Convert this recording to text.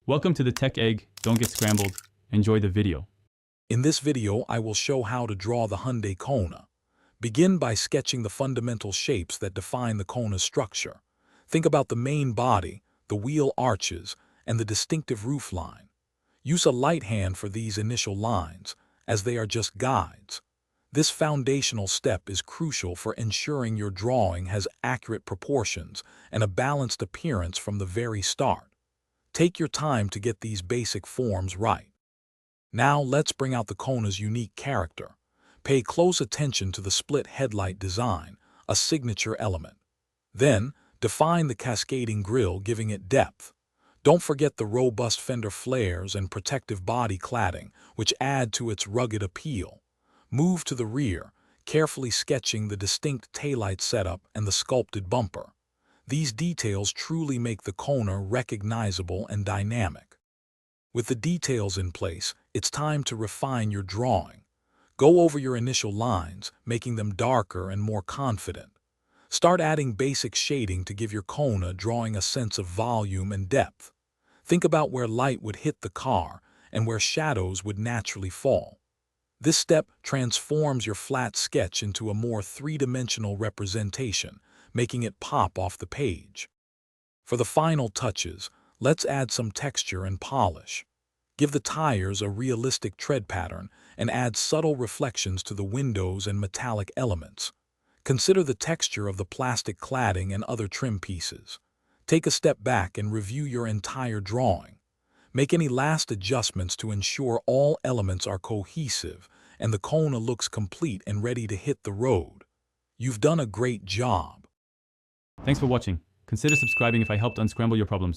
Welcome to the Tech Egg. Don't get scrambled. Enjoy the video. In this video, I will show how to draw the Hyundai Kona. Begin by sketching the fundamental shapes that define the Kona's structure. Think about the main body, the wheel arches, and the distinctive roofline. Use a light hand for these initial lines, as they are just guides. This foundational step is crucial for ensuring your drawing has accurate proportions and a balanced appearance from the very start. Take your time to get these basic forms right. Now let's bring out the Kona's unique character. Pay close attention to the split headlight design, a signature element. Then, define the cascading grille, giving it depth. Don't forget the robust fender flares and protective body cladding, which add to its rugged appeal. Move to the rear, carefully sketching the distinct taillight setup and the sculpted bumper. These details truly make the Kona recognizable and dynamic. With the details in place, it's time to refine your drawing. Go over your initial lines, making them darker and more confident. Start adding basic shading to give your Kona drawing a sense of volume and depth. Think about where light would hit the car and where shadows would naturally fall. This step transforms your flat sketch into a more three-dimensional representation, making it pop off the page. For the final touches, let's add some texture and polish. Give the tires a realistic tread pattern and add subtle reflections to the windows and metallic elements. Consider the texture of the plastic cladding and other trim pieces. Take a step back and review your entire drawing. Make any last adjustments to ensure all elements are cohesive and the Kona looks complete and ready to hit the road. You've done a great job. Thanks for watching. Consider subscribing if I helped unscramble your problems.